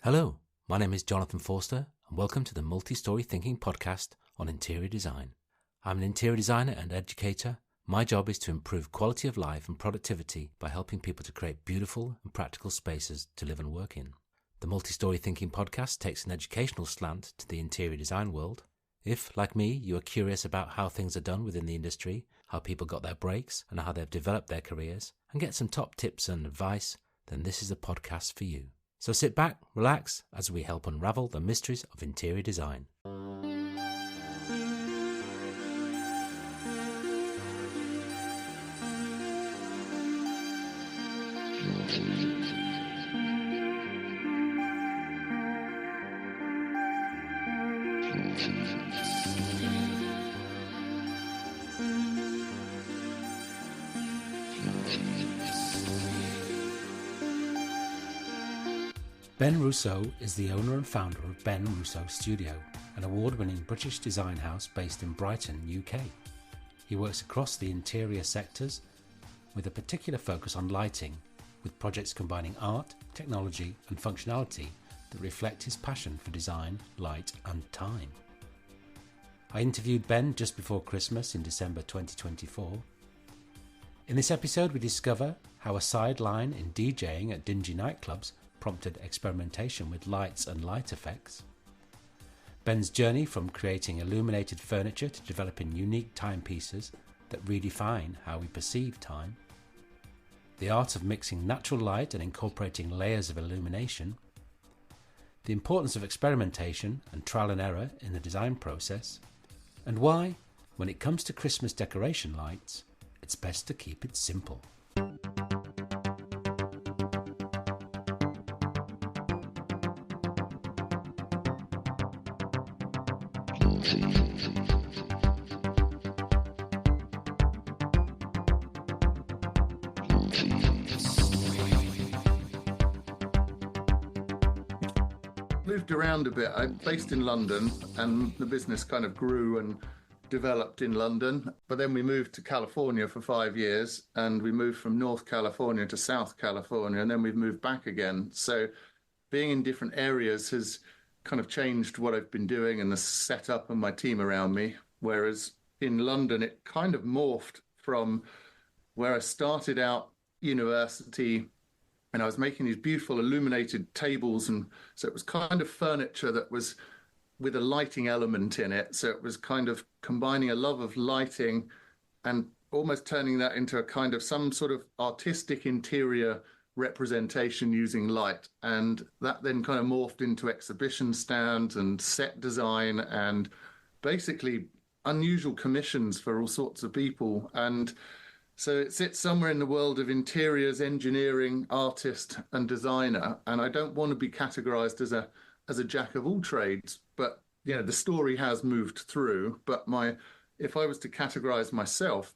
Hello, my name is Jonathan Forster and welcome to the Multi-Story Thinking podcast on interior design. I'm an interior designer and educator. My job is to improve quality of life and productivity by helping people to create beautiful and practical spaces to live and work in. The Multi-Story Thinking podcast takes an educational slant to the interior design world. If, like me, you are curious about how things are done within the industry, how people got their breaks and how they've developed their careers, and get some top tips and advice, then this is the podcast for you. So sit back, relax, as we help unravel the mysteries of interior design. Ben Rousseau is the owner and founder of Ben Rousseau Studio, an award-winning British design house based in Brighton, UK. He works across the interior sectors with a particular focus on lighting, with projects combining art, technology and functionality that reflect his passion for design, light and time. I interviewed Ben just before Christmas in December 2024. In this episode we discover how a sideline in DJing at dingy nightclubs prompted experimentation with lights and light effects, Ben's journey from creating illuminated furniture to developing unique timepieces that redefine how we perceive time, the art of mixing natural light and incorporating layers of illumination, the importance of experimentation and trial and error in the design process, and why, when it comes to Christmas decoration lights, it's best to keep it simple. Moved around a bit. I'm based in London and the business kind of grew and developed in London. But then we moved to California for 5 years and we moved from North California to South California and then we've moved back again. So being in different areas has kind of changed what I've been doing and the setup and my team around me. Whereas in London, it kind of morphed from where I started out university and I was making these beautiful illuminated tables. And so it was kind of furniture that was with a lighting element in it. So it was kind of combining a love of lighting and almost turning that into a kind of some sort of artistic interior representation using light. And that then kind of morphed into exhibition stands and set design and basically unusual commissions for all sorts of people. And so it sits somewhere in the world of interiors, engineering, artist and designer. And I don't want to be categorized as a jack of all trades, but you know, the story has moved through. But if I was to categorize myself,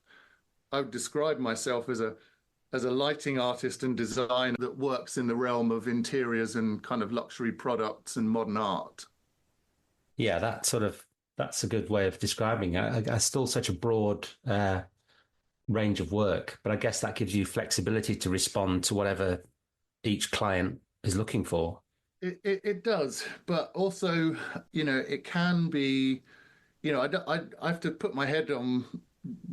I would describe myself as a lighting artist and designer that works in the realm of interiors and kind of luxury products and modern art. Yeah, that's a good way of describing it. I still such a broad range of work, but I guess that gives you flexibility to respond to whatever each client is looking for. It does, but also, you know, it can be, you know, I have to put my head on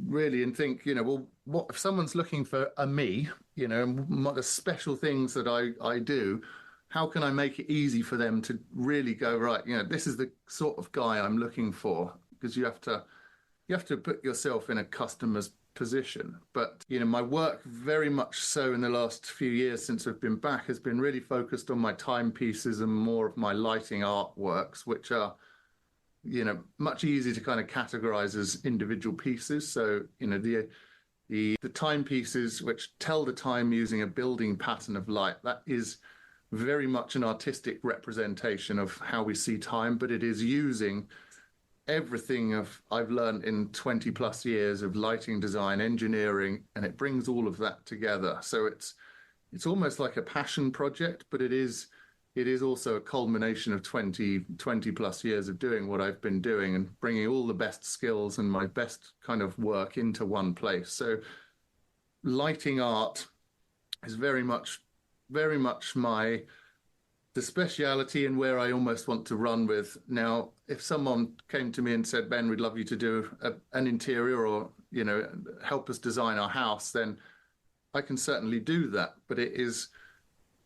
really and think, you know, well, what if someone's looking for a me, you know, what the special things that I do, how can I make it easy for them to really go, right, you know, this is the sort of guy I'm looking for, because you have to put yourself in a customer's position. But, you know, my work very much so in the last few years since I've been back has been really focused on my timepieces and more of my lighting artworks, which are, you know, much easier to kind of categorize as individual pieces. So, you know, the timepieces which tell the time using a building pattern of light, that is very much an artistic representation of how we see time, but it is using everything I've learned in 20 plus years of lighting design, engineering, and it brings all of that together. So it's almost like a passion project, but it is also a culmination of 20 plus years of doing what I've been doing and bringing all the best skills and my best kind of work into one place. So lighting art is very much my the speciality and where I almost want to run with. Now, if someone came to me and said, Ben, we'd love you to do an interior or, help us design our house, then I can certainly do that. But it's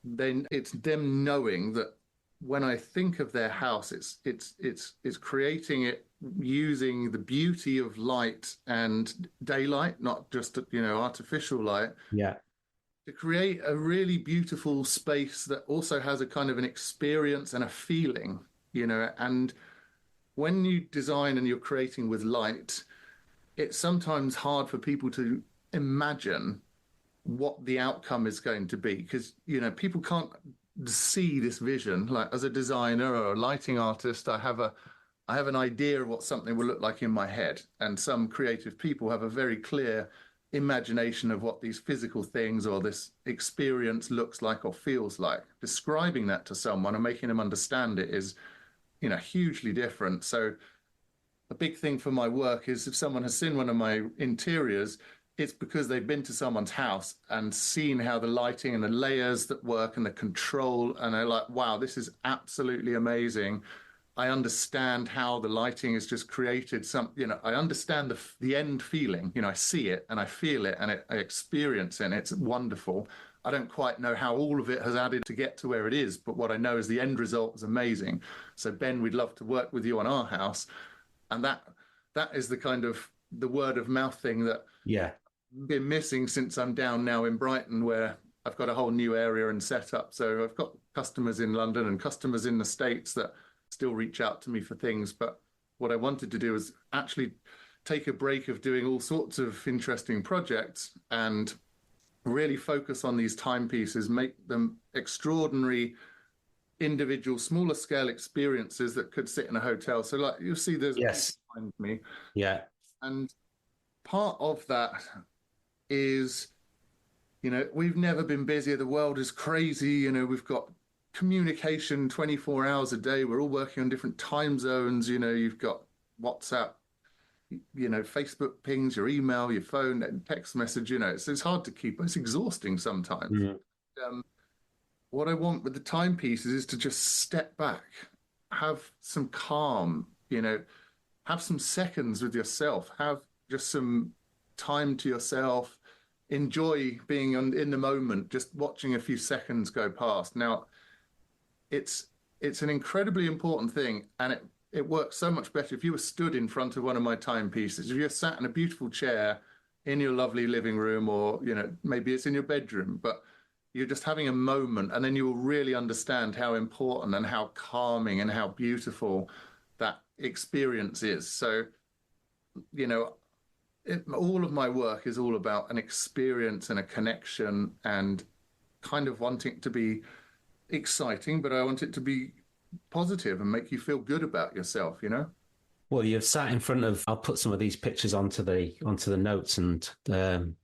them knowing that when I think of their house, it's creating it using the beauty of light and daylight, not just, artificial light. Yeah. To create a really beautiful space that also has a kind of an experience and a feeling, and when you design and you're creating with light, it's sometimes hard for people to imagine what the outcome is going to be because, people can't see this vision. Like as a designer or a lighting artist, I have an idea of what something will look like in my head, and some creative people have a very clear imagination of what these physical things or this experience looks like or feels like. Describing that to someone and making them understand it is, hugely different. So a big thing for my work is if someone has seen one of my interiors, it's because they've been to someone's house and seen how the lighting and the layers that work and the control, and they're like, wow, this is absolutely amazing. I understand how the lighting has just created I understand the end feeling. I see it and I feel it and I experience it and it's wonderful. I don't quite know how all of it has added to get to where it is, but what I know is the end result is amazing. So Ben, we'd love to work with you on our house. And that is the kind of the word of mouth thing that I've been missing since I'm down now in Brighton, where I've got a whole new area and setup. So I've got customers in London and customers in the States that still reach out to me for things. But what I wanted to do is actually take a break of doing all sorts of interesting projects and really focus on these timepieces, make them extraordinary individual, smaller scale experiences that could sit in a hotel. So like you'll see there's behind me. Yeah. And part of that is, we've never been busier. The world is crazy. We've got communication 24 hours a day. We're all working on different time zones. You've got WhatsApp, Facebook pings, your email, your phone, and text message. It's hard to keep. It's exhausting sometimes. Mm-hmm. What I want with the timepieces is to just step back, have some calm, have some seconds with yourself, have just some time to yourself, enjoy being in the moment, just watching a few seconds go past. Now, it's an incredibly important thing, and it works so much better if you were stood in front of one of my timepieces. If you're sat in a beautiful chair in your lovely living room, or maybe it's in your bedroom, but you're just having a moment, and then you will really understand how important and how calming and how beautiful that experience is. So, all of my work is all about an experience and a connection, and kind of wanting it to be exciting, but I want it to be positive and make you feel good about yourself, Well, you've sat in front of, I'll put some of these pictures onto the notes and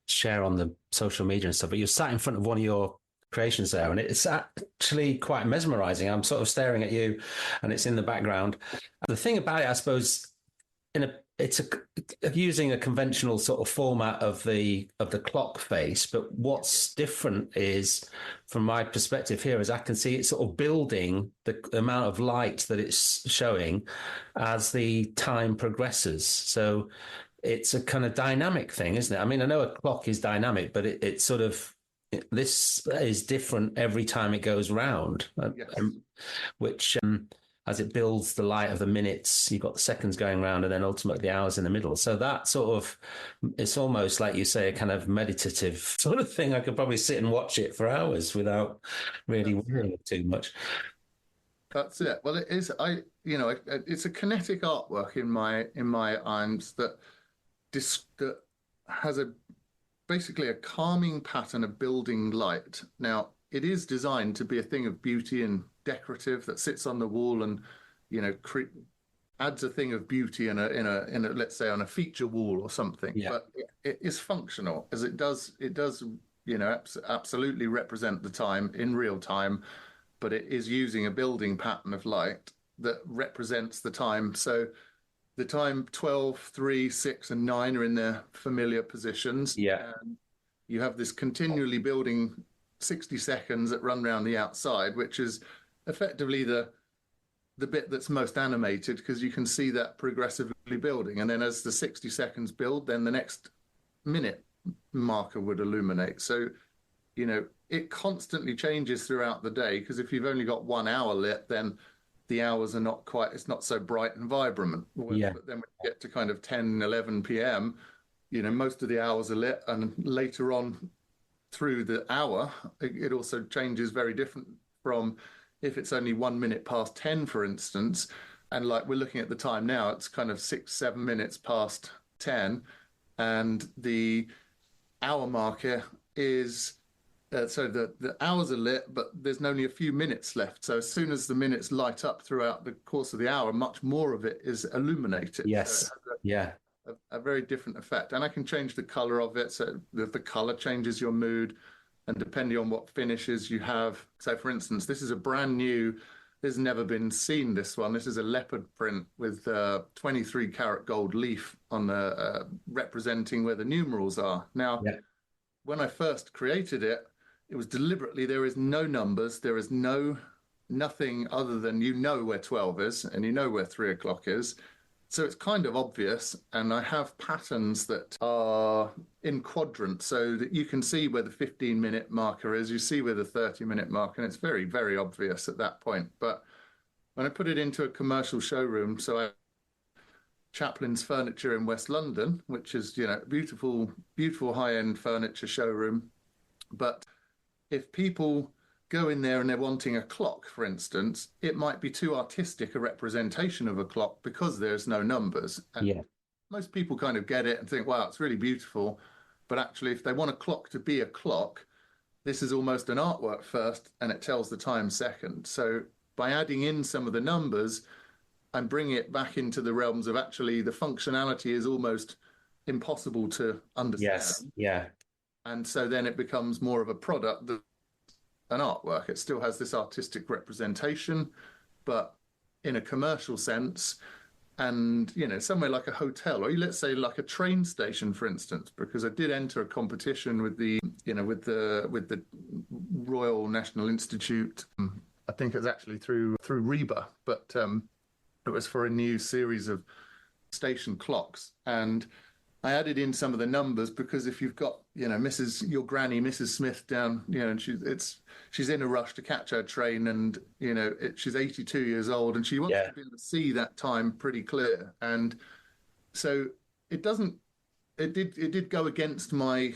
share on the social media and stuff, but you're sat in front of one of your creations there, and it's actually quite mesmerizing. I'm sort of staring at you and it's in the background. The thing about it, I suppose, it's using a conventional sort of format of the clock face, but what's different is, from my perspective here, is I can see it sort of building the amount of light that it's showing as the time progresses. So it's a kind of dynamic thing, isn't it? I mean, I know a clock is dynamic, but it's sort of, this is different every time it goes round, Yes. Which as it builds the light of the minutes, you've got the seconds going round and then ultimately the hours in the middle. So that sort of, it's almost like you say, a kind of meditative sort of thing. I could probably sit and watch it for hours without really worrying too much. That's it. Well, it is. It's a kinetic artwork in my eyes that has basically a calming pattern of building light. Now, it is designed to be a thing of beauty and decorative that sits on the wall and, adds a thing of beauty in a let's say on a feature wall or something. Yeah. But it is functional, as it does absolutely represent the time in real time, but it is using a building pattern of light that represents the time. So the time 12, 3, 6, and 9 are in their familiar positions. Yeah. And you have this continually building 60 seconds that run around the outside, which is effectively the bit that's most animated, because you can see that progressively building. And then as the 60 seconds build, then the next minute marker would illuminate. So, it constantly changes throughout the day, because if you've only got 1 hour lit, then the hours are not quite, it's not so bright and vibrant. Yeah. But then when you get to kind of 10, 11 p.m., most of the hours are lit. And later on through the hour, it also changes very different from if it's only 1 minute past 10, for instance. And like we're looking at the time now, it's kind of 6, 7 minutes past 10. And the hour marker is so the hours are lit, but there's only a few minutes left. So as soon as the minutes light up throughout the course of the hour, much more of it is illuminated. Yes. So Yeah. a very different effect. And I can change the color of it. So the color changes your mood, and depending on what finishes you have. So for instance, this is a brand new, there's never been seen, this one. This is a leopard print with 23 karat gold leaf on the representing where the numerals are. Now, Yeah. when I first created it, it was deliberately, there is no numbers, there is nothing other than where 12 is and where 3 o'clock is. So it's kind of obvious. And I have patterns that are in quadrants so that you can see where the 15-minute marker is, you see where the 30-minute marker, and it's very, very obvious at that point. But when I put it into a commercial showroom, so I Chaplin's Furniture in West London, which is, beautiful, beautiful high-end furniture showroom. But if people go in there and they're wanting a clock, for instance, it might be too artistic a representation of a clock because there's no numbers. And Yeah. most people kind of get it and think, wow, it's really beautiful. But actually, if they want a clock to be a clock, this is almost an artwork first, and it tells the time second. So by adding in some of the numbers and bringing it back into the realms of actually the functionality is almost impossible to understand. Yes. Yeah. And so then it becomes more of a product than an artwork. It still has this artistic representation, but in a commercial sense. And, somewhere like a hotel, or let's say like a train station, for instance, because I did enter a competition with the Royal National Institute. I think it was actually through Reba, but it was for a new series of station clocks. And I added in some of the numbers because if you've got, your granny, Mrs. Smith down, and she's in a rush to catch her train, and, she's 82 years old and she wants Yeah. to be able to see that time pretty clear. And so it did go against my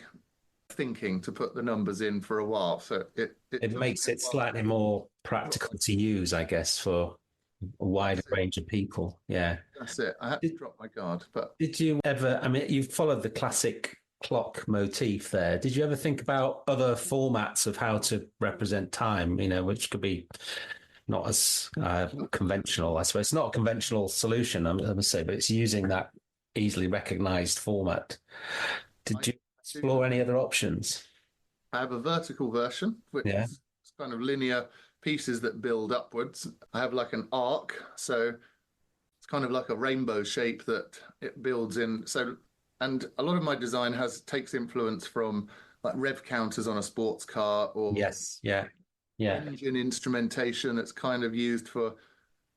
thinking to put the numbers in for a while. So It makes it slightly more practical to use, I guess, for a wider range of people. Yeah. That's it. I had to drop my guard, but Did you ever, I mean, you've followed the classic clock motif there. Did you ever think about other formats of how to represent time, which could be not as conventional, I suppose? It's not a conventional solution, I must say, but it's using that easily recognized format. Did you explore any other options? I have a vertical version, which Yeah. is kind of linear pieces that build upwards. I have like an arc, so it's kind of like a rainbow shape that it builds in. So, and a lot of my design takes influence from like rev counters on a sports car, or Yes. Yeah. Yeah. engine instrumentation that's kind of used for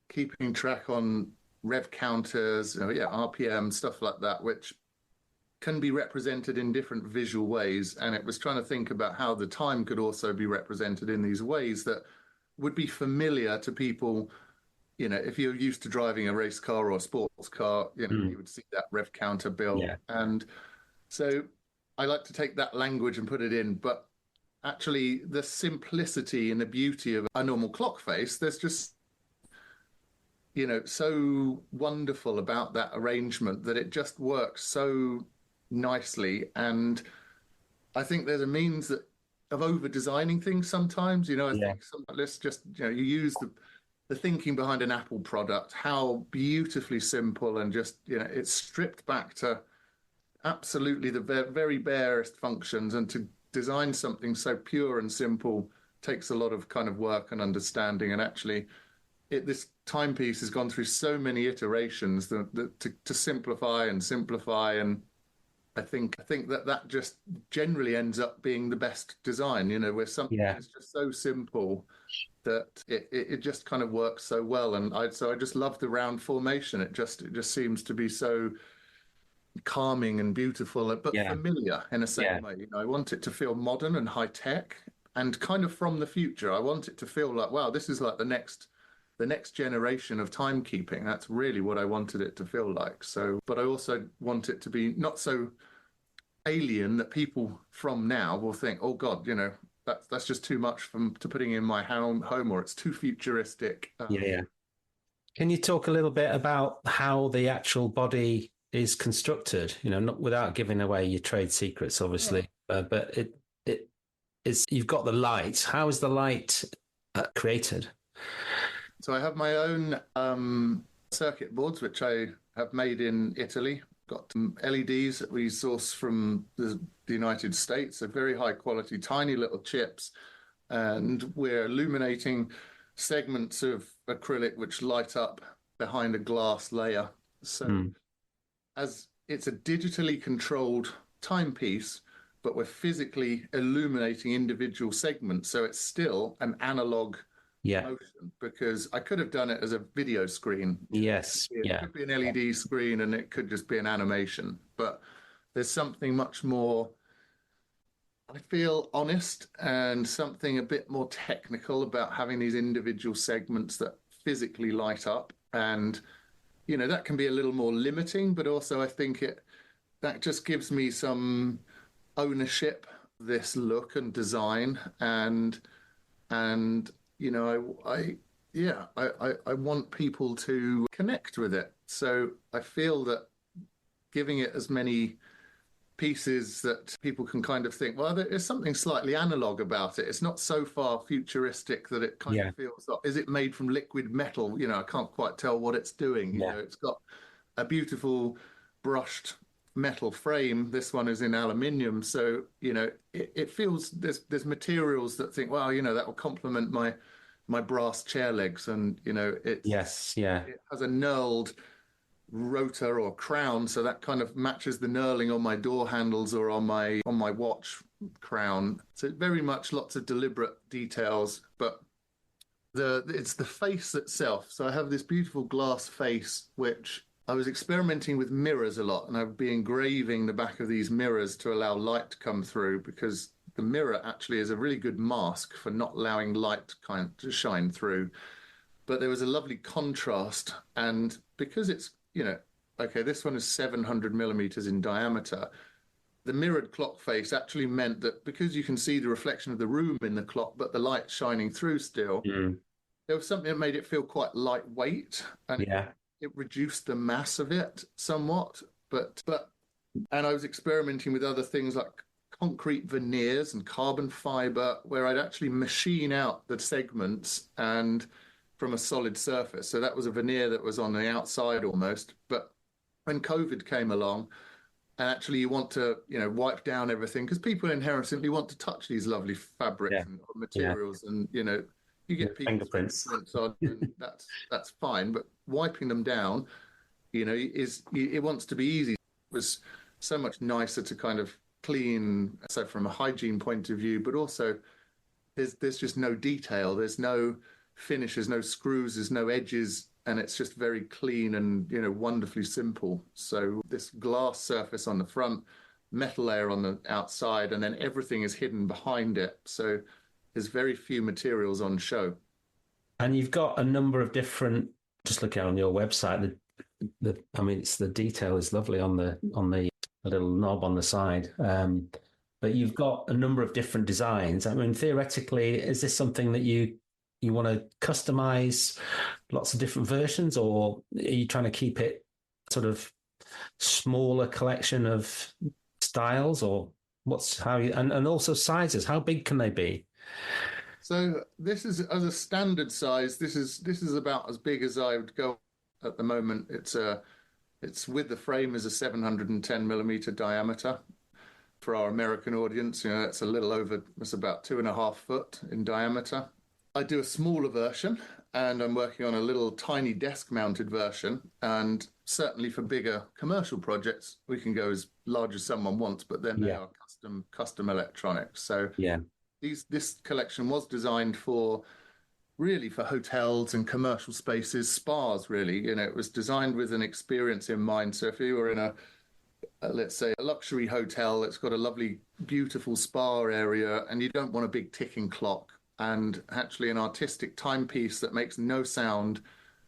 keeping track on rev counters, RPM, stuff like that, which can be represented in different visual ways. And it was trying to think about how the time could also be represented in these ways that would be familiar to people. If you're used to driving a race car or a sports car, you would see that rev counter build. Yeah. And so I like to take that language and put it in. But actually, the simplicity and the beauty of a normal clock face, there's just, so wonderful about that arrangement that it just works so nicely. And I think there's a means of over designing things sometimes. I think let's just, you use the thinking behind an Apple product, how beautifully simple and just, it's stripped back to absolutely the very barest functions, and to design something so pure and simple takes a lot of kind of work and understanding. And actually, this timepiece has gone through so many iterations to simplify and simplify. And I think that just generally ends up being the best design, where something is just so simple that it just kind of works so well. And I just love the round formation. It just seems to be so calming and beautiful, but Yeah, familiar in a yeah, same way. I want it to feel modern and high tech and kind of from the future. I want it to feel like, wow, this is like the next generation of timekeeping. That's really what I wanted it to feel like. So, but I also want it to be not so alien that people from now will think, oh God, that's just too much to putting in my home, or it's too futuristic. yeah. Can you talk a little bit about how the actual body is constructed? Not without giving away your trade secrets, obviously, but it is. You've got the light. How is the light created? So I have my own circuit boards, which I have made in Italy. Got some LEDs that we source from the United States, so very high quality, tiny little chips. And we're illuminating segments of acrylic which light up behind a glass layer. So as it's a digitally controlled timepiece, but we're physically illuminating individual segments. So it's still an analog Yeah. motion, because I could have done it as a video screen. Yes. It Yeah. could be an LED screen and it could just be an animation. But there's something much more, I feel, honest and something a bit more technical about having these individual segments that physically light up. And, that can be a little more limiting, but also I think that just gives me some ownership, this look and design. And I want people to connect with it. So I feel that giving it as many pieces that people can kind of think, well, there is something slightly analog about it. It's not so far futuristic that it kind Yeah. of feels like, is it made from liquid metal? I can't quite tell what it's doing. Yeah. It's got a beautiful brushed metal frame. This one is in aluminium. So, it feels there's materials that think, well, that will complement my brass chair legs. And, Yes. Yeah. it has a knurled rotor or crown, so that kind of matches the knurling on my door handles or on my watch crown. So very much lots of deliberate details, but it's the face itself. So I have this beautiful glass face, which I was experimenting with mirrors a lot, and I'd be engraving the back of these mirrors to allow light to come through, because the mirror actually is a really good mask for not allowing light kind of to shine through. But there was a lovely contrast, and because it's, okay, this one is 700 millimeters in diameter. The mirrored clock face actually meant that because you can see the reflection of the room in the clock, but the light shining through still, there was something that made it feel quite lightweight, and Yeah. it reduced the mass of it somewhat. And I was experimenting with other things like concrete veneers and carbon fiber, where I'd actually machine out the segments and from a solid surface. So that was a veneer that was on the outside almost. But when COVID came along, and actually you want to, wipe down everything, because people inherently want to touch these lovely fabrics Yeah. and Yeah. materials, and you get people's Fingerprints. fingerprints on, and that's fine. But wiping them down, it wants to be easy. It was so much nicer to kind of clean, so from a hygiene point of view, but also there's just no detail. There's no finishes, no screws, there's no edges, and it's just very clean and wonderfully simple. So this glass surface on the front, metal layer on the outside, and then everything is hidden behind it. So there's very few materials on show. And you've got a number of different. Just looking on your website, I mean, it's the detail is lovely on the little knob on the side. But you've got a number of different designs. I mean, theoretically, is this something that you want to customize lots of different versions, or are you trying to keep it sort of smaller collection of styles, or and also sizes? How big can they be? So this is, as a standard size, this is about as big as I would go at the moment. It's with the frame is a 710 millimeter diameter. For our American audience, it's a little over, it's about 2.5 foot in diameter. I do a smaller version, and I'm working on a little tiny desk mounted version. And certainly for bigger commercial projects, we can go as large as someone wants, but then they Yeah. are custom electronics. So Yeah. this collection was designed for really for hotels and commercial spaces, spas, really. It was designed with an experience in mind. So if you were in let's say, a luxury hotel that's got a lovely, beautiful spa area, and you don't want a big ticking clock, and actually an artistic timepiece that makes no sound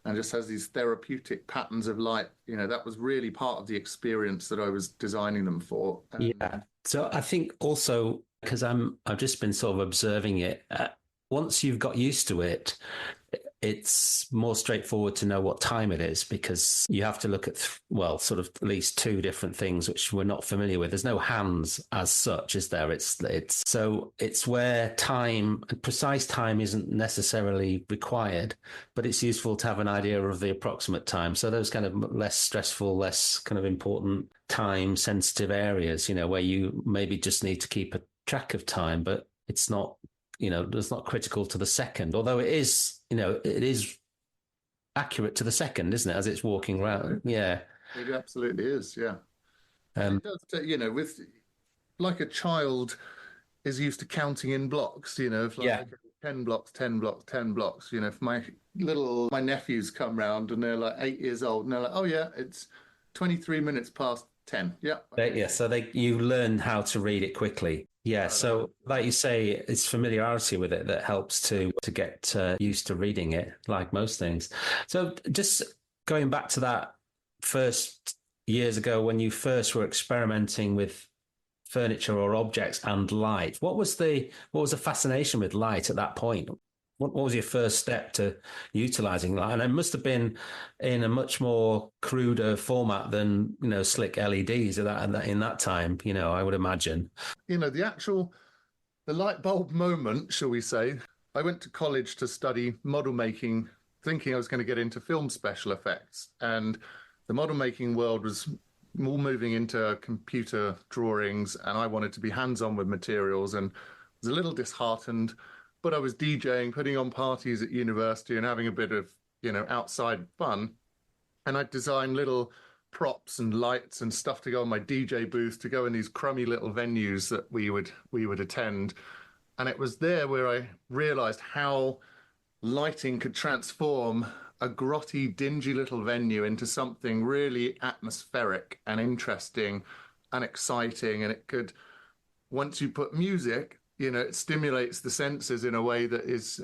and just has these therapeutic patterns of light, that was really part of the experience that I was designing them for. And Yeah. So I think also because I've just been sort of observing it. Once you've got used to it, it's more straightforward to know what time it is because you have to look at well, sort of at least two different things which we're not familiar with. There's no hands as such, is there? It's where time, precise time, isn't necessarily required, but it's useful to have an idea of the approximate time. So those kind of less stressful, less kind of important time sensitive areas, where you maybe just need to keep a track of time, but it's not, it's not critical to the second, although it is, it is accurate to the second, isn't it, as it's walking around? Yeah. it absolutely is, yeah. And Um, it does, with like a child is used to counting in blocks, if like, yeah. okay, 10 blocks, 10 blocks, 10 blocks, if my nephews come round and they're like 8 years old and they're like, oh yeah, it's 23 minutes past 10. Yeah. Okay. Yeah. So you learn how to read it quickly. Yeah. Right. So, like you say, it's familiarity with it that helps to get used to reading it, like most things. So, just going back to that first years ago when you first were experimenting with furniture or objects and light, what was the fascination with light at that point? What was your first step to utilizing light? And it must have been in a much more cruder format than slick LEDs in that time. I would imagine. The light bulb moment, shall we say. I went to college to study model making, thinking I was going to get into film special effects. And the model making world was all moving into computer drawings, and I wanted to be hands-on with materials and was a little disheartened. But I was DJing, putting on parties at university and having a bit of, outside fun. And I'd design little props and lights and stuff to go on my DJ booth to go in these crummy little venues that we would attend. And it was there where I realized how lighting could transform a grotty, dingy little venue into something really atmospheric and interesting and exciting. And it could, once you put music, it stimulates the senses in a way that is,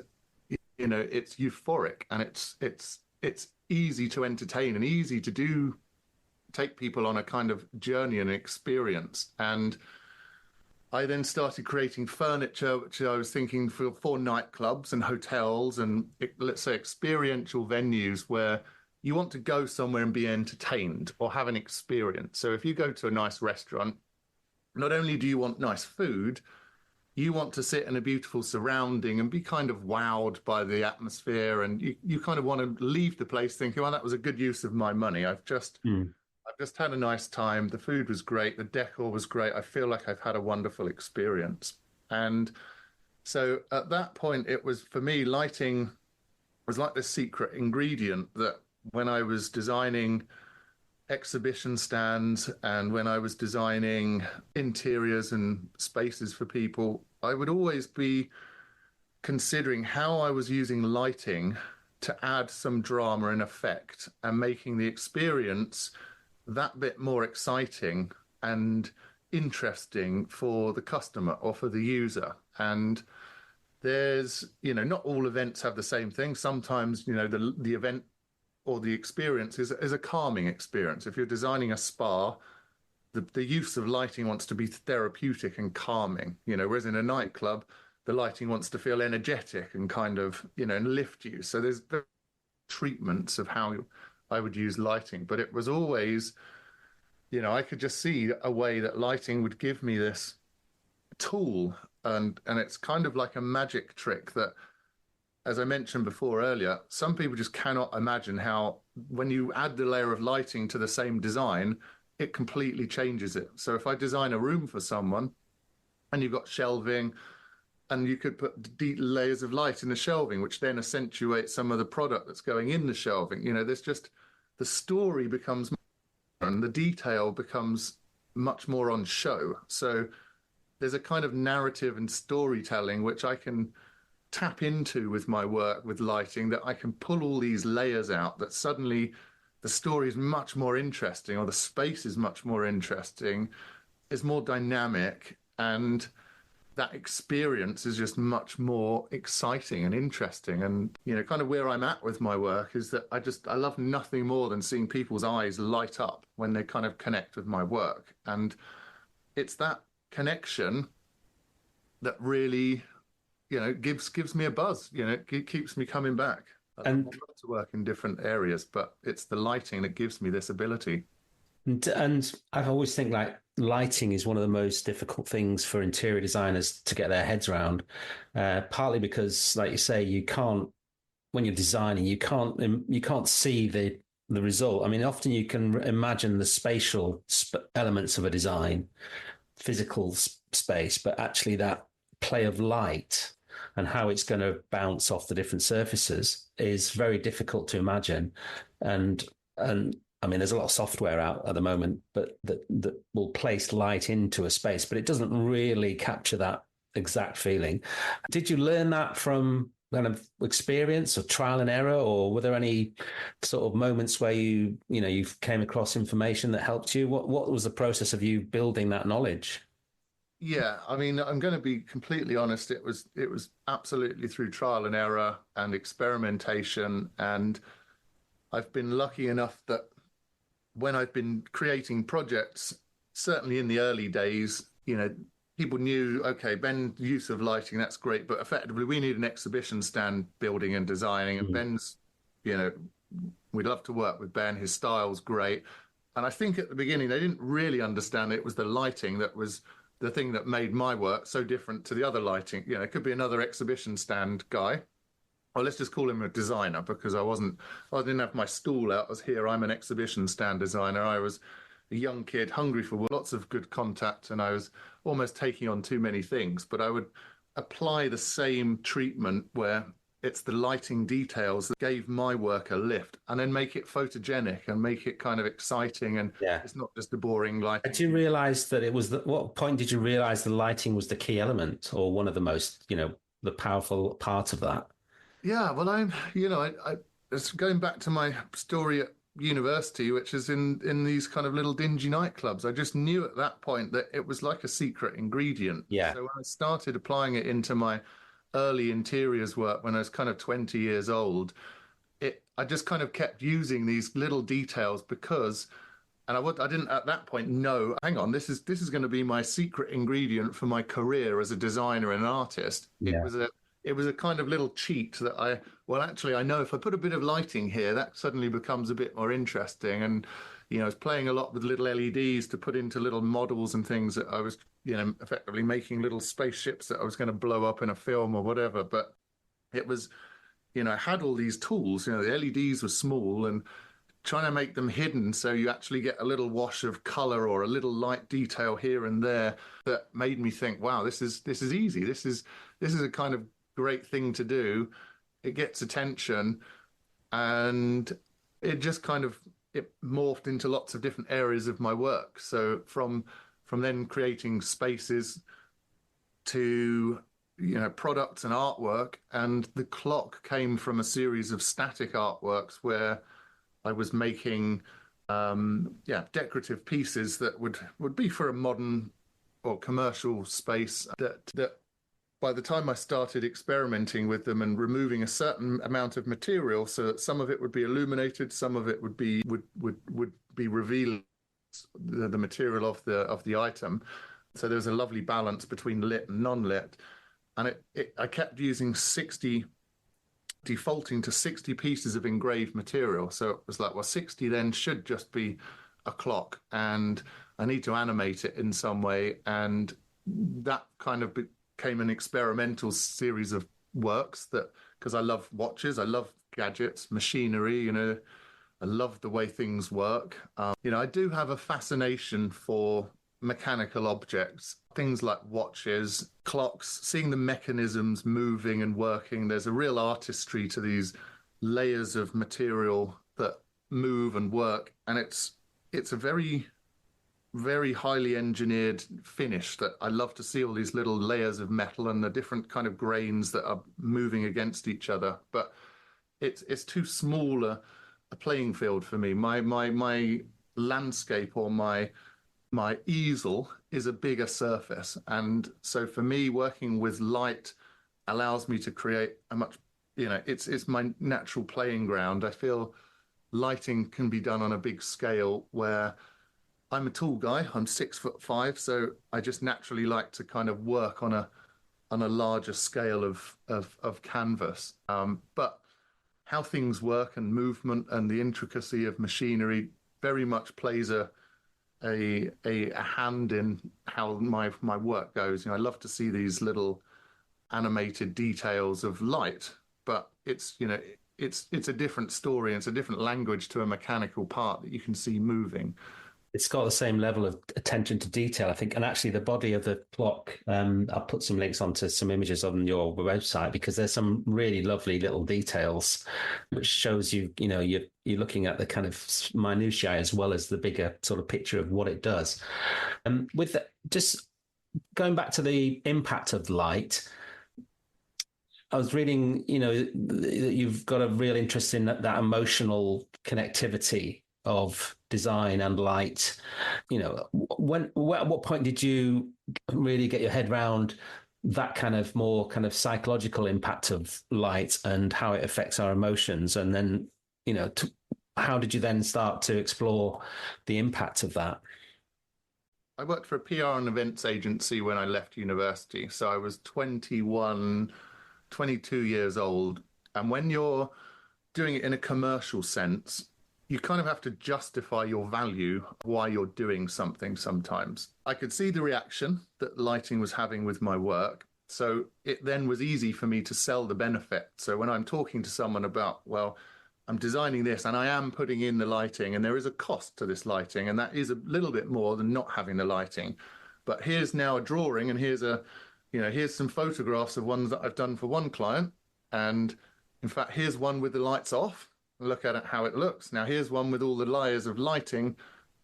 it's euphoric, and it's easy to entertain and easy to take people on a kind of journey and experience. And I then started creating furniture, which I was thinking for nightclubs and hotels and, let's say, experiential venues where you want to go somewhere and be entertained or have an experience. So if you go to a nice restaurant, not only do you want nice food, you want to sit in a beautiful surrounding and be kind of wowed by the atmosphere. And you kind of want to leave the place thinking, well, that was a good use of my money. I've just had a nice time. The food was great. The decor was great. I feel like I've had a wonderful experience. And so at that point, it was, for me, lighting was like the secret ingredient that when I was designing exhibition stands and when I was designing interiors and spaces for people, I would always be considering how I was using lighting to add some drama and effect and making the experience that bit more exciting and interesting for the customer or for the user. And there's, not all events have the same thing. Sometimes, the event or the experience is a calming experience. If you're designing a spa, the use of lighting wants to be therapeutic and calming, whereas in a nightclub, the lighting wants to feel energetic and kind of, and lift you. So there's treatments of how I would use lighting, but it was always, I could just see a way that lighting would give me this tool, and it's kind of like a magic trick that, as I mentioned before earlier, some people just cannot imagine how when you add the layer of lighting to the same design, it completely changes it. So if I design a room for someone and you've got shelving, and you could put deep layers of light in the shelving, which then accentuates some of the product that's going in the shelving. There's just, the story becomes, and the detail becomes much more on show. So there's a kind of narrative and storytelling which I can tap into with my work with lighting, that I can pull all these layers out, that suddenly the story is much more interesting, or the space is much more interesting, is more dynamic, and that experience is just much more exciting and interesting. And, you know, kind of where I'm at with my work is that I love nothing more than seeing people's eyes light up when they kind of connect with my work. And it's that connection that really, you know, gives me a buzz. You know, it keeps me coming back. I And love to work in different areas, but it's the lighting that gives me this ability. and I always think like lighting is one of the most difficult things for interior designers to get their heads around. Partly because, like you say, you can't when you're designing, you can't see the result. I mean, often you can imagine the spatial elements of a design, physical space, but actually that play of light and how it's going to bounce off the different surfaces is very difficult to imagine. And I mean, there's a lot of software out at the moment, but that will place light into a space, but it doesn't really capture that exact feeling. Did you learn that from kind of experience or trial and error, or were there any sort of moments where you came across information that helped you? What was the process of you building that knowledge? Yeah, I mean, I'm going to be completely honest. It was absolutely through trial and error and experimentation, and I've been lucky enough that when I've been creating projects, certainly in the early days, you know, people knew, okay, Ben's use of lighting, that's great, but effectively we need an exhibition stand building and designing, and Mm. Ben's, you know, we'd love to work with Ben. His style's great. And I think at the beginning they didn't really understand it was the lighting that was the thing that made my work so different to the other lighting. You know, it could be another exhibition stand guy, or let's just call him a designer, because I didn't have my stool out. I was here. I'm an exhibition stand designer. I was a young kid, hungry for lots of good contact, and I was almost taking on too many things. But I would apply the same treatment where it's the lighting details that gave my work a lift, and then make it photogenic and make it kind of exciting. And Yeah. it's not just a boring Did lighting. you realize that it was what point did you realize the lighting was the key element or one of the most, the powerful part of that? Yeah, well, you know, it's going back to my story at university, which is in these kind of little dingy nightclubs. I just knew at that point that it was like a secret ingredient. Yeah. So when I started applying it into my early interiors work when I was kind of 20 years old, I just kind of kept using these little details because, and I didn't at that point know, hang on, this is going to be my secret ingredient for my career as a designer and an artist. Yeah. It was a kind of little cheat that well, actually, I know if I put a bit of lighting here, that suddenly becomes a bit more interesting. And, you know, I was playing a lot with little LEDs to put into little models and things that I was, you know, effectively making little spaceships that I was going to blow up in a film or whatever. But it was, you know, I had all these tools, you know, the LEDs were small, and trying to make them hidden so you actually get a little wash of color or a little light detail here and there, that made me think, wow, this is easy. This is a kind of great thing to do. It gets attention, and it just kind of it morphed into lots of different areas of my work. So from then creating spaces to, you know, products and artwork, and the clock came from a series of static artworks where I was making decorative pieces that would be for a modern or commercial space, that by the time I started experimenting with them and removing a certain amount of material, so that some of it would be illuminated, some of it would be revealing the material of the item. So there was a lovely balance between lit and non-lit, and I kept using 60, defaulting to 60 pieces of engraved material. So it was like, well, 60 then should just be a clock, and I need to animate it in some way. And that kind of became an experimental series of works, that because I love watches, I love gadgets, machinery, you know, I love the way things work. You know, I do have a fascination for mechanical objects, things like watches, clocks, seeing the mechanisms moving and working. There's a real artistry to these layers of material that move and work, and it's a very very highly engineered finish that I love to see all these little layers of metal and the different kind of grains that are moving against each other. But it's too small a playing field for me. My landscape or my easel is a bigger surface. And so for me, working with light allows me to create a much, it's my natural playing ground. I feel lighting can be done on a big scale where I'm a tall guy. I'm 6'5", so I just naturally like to kind of work on a larger scale of canvas. But how things work and movement and the intricacy of machinery very much plays a hand in how my work goes. I love to see these little animated details of light, but it's a different story. It's a different language to a mechanical part that you can see moving. It's got the same level of attention to detail, I think. And actually, the body of the clock, I'll put some links onto some images on your website because there's some really lovely little details, which shows you're looking at the kind of minutiae as well as the bigger sort of picture of what it does. Just going back to the impact of light, I was reading, that you've got a real interest in that emotional connectivity of design and light. At what point did you really get your head around that kind of more kind of psychological impact of light and how it affects our emotions? And then, how did you then start to explore the impact of that? I worked for a PR and events agency when I left university. So I was 21, 22 years old. And when you're doing it in a commercial sense, you kind of have to justify your value why you're doing something sometimes. I could see the reaction that lighting was having with my work. So it then was easy for me to sell the benefit. So when I'm talking to someone about, well, I'm designing this and I am putting in the lighting and there is a cost to this lighting, and that is a little bit more than not having the lighting. But here's now a drawing and here's some photographs of ones that I've done for one client. And in fact, here's one with the lights off. Look at it, how it looks. Now here's one with all the layers of lighting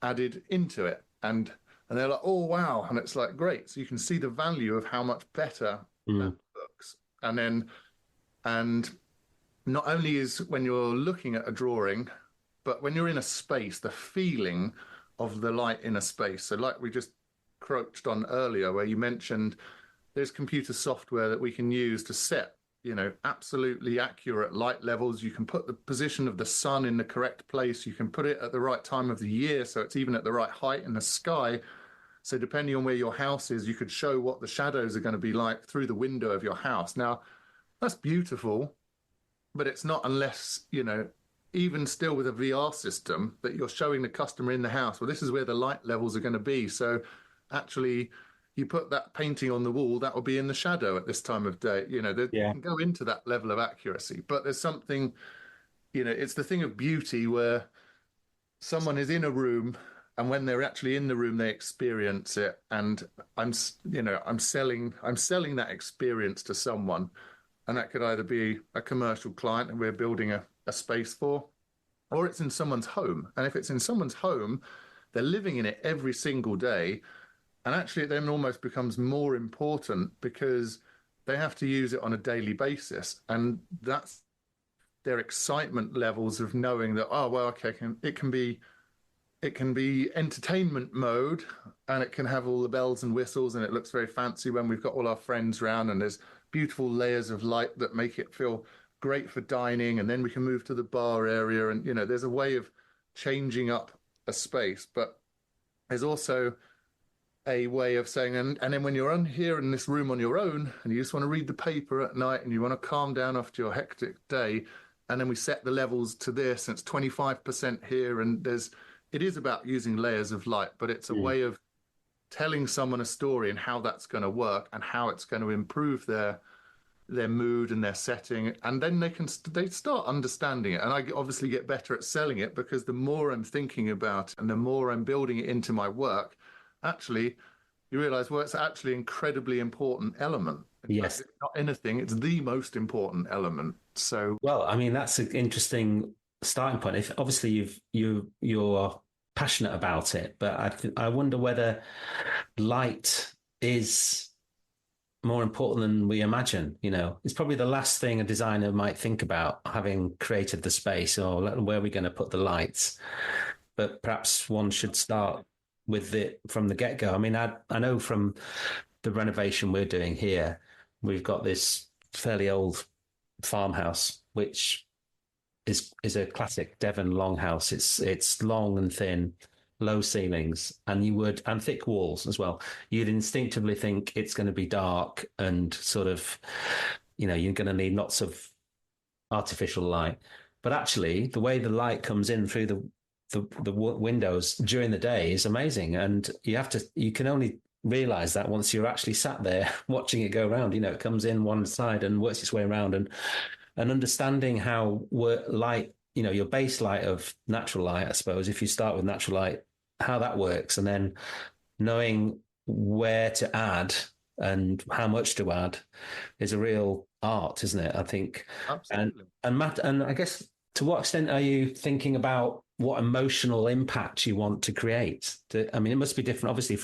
added into it. And they're like, oh, wow. And it's like, great. So you can see the value of how much better that looks. And not only is when you're looking at a drawing, but when you're in a space, the feeling of the light in a space. So like we just croached on earlier, where you mentioned there's computer software that we can use to set absolutely accurate light levels. You can put the position of the sun in the correct place. You can put it at the right time of the year, so it's even at the right height in the sky. So depending on where your house is, you could show what the shadows are going to be like through the window of your house. Now, that's beautiful, but it's not unless, even still with a VR system, that you're showing the customer in the house, well, this is where the light levels are going to be. So actually, you put that painting on the wall, that will be in the shadow at this time of day. You can go into that level of accuracy, but there's something, it's the thing of beauty where someone is in a room and when they're actually in the room, they experience it. And I'm selling that experience to someone. And that could either be a commercial client and we're building a space for, or it's in someone's home. And if it's in someone's home, they're living in it every single day. And actually, it then almost becomes more important because they have to use it on a daily basis. And that's their excitement levels of knowing that, oh, well, okay, it can be entertainment mode and it can have all the bells and whistles and it looks very fancy when we've got all our friends around and there's beautiful layers of light that make it feel great for dining. And then we can move to the bar area and, there's a way of changing up a space. But there's also a way of saying, and then when you're on here in this room on your own and you just want to read the paper at night and you want to calm down after your hectic day, and then we set the levels to this and it's 25% here, and it is about using layers of light, but it's a way of telling someone a story and how that's going to work and how it's going to improve their mood and their setting, and then they start understanding it. And I obviously get better at selling it because the more I'm thinking about it and the more I'm building it into my work, actually, you realize, well, it's actually an incredibly important element. Yes. It's not anything, it's the most important element. So, well, I mean, that's an interesting starting point. If obviously you're passionate about it, but I wonder whether light is more important than we imagine. You know, it's probably the last thing a designer might think about, having created the space, or where are we going to put the lights. But perhaps one should start with it from the get-go. I mean, I know from the renovation we're doing here, we've got this fairly old farmhouse, which is a classic Devon longhouse. It's long and thin, low ceilings, and thick walls as well. You'd instinctively think it's going to be dark and sort of, you're going to need lots of artificial light. But actually, the way the light comes in through the windows during the day is amazing, and you can only realize that once you're actually sat there watching it go around. It comes in one side and works its way around, and understanding how light, your base light of natural light, I suppose, if you start with natural light, how that works, and then knowing where to add and how much to add is a real art, isn't it? I think. Absolutely. And Matt, and I guess, to what extent are you thinking about what emotional impact you want to create? I mean, it must be different, obviously,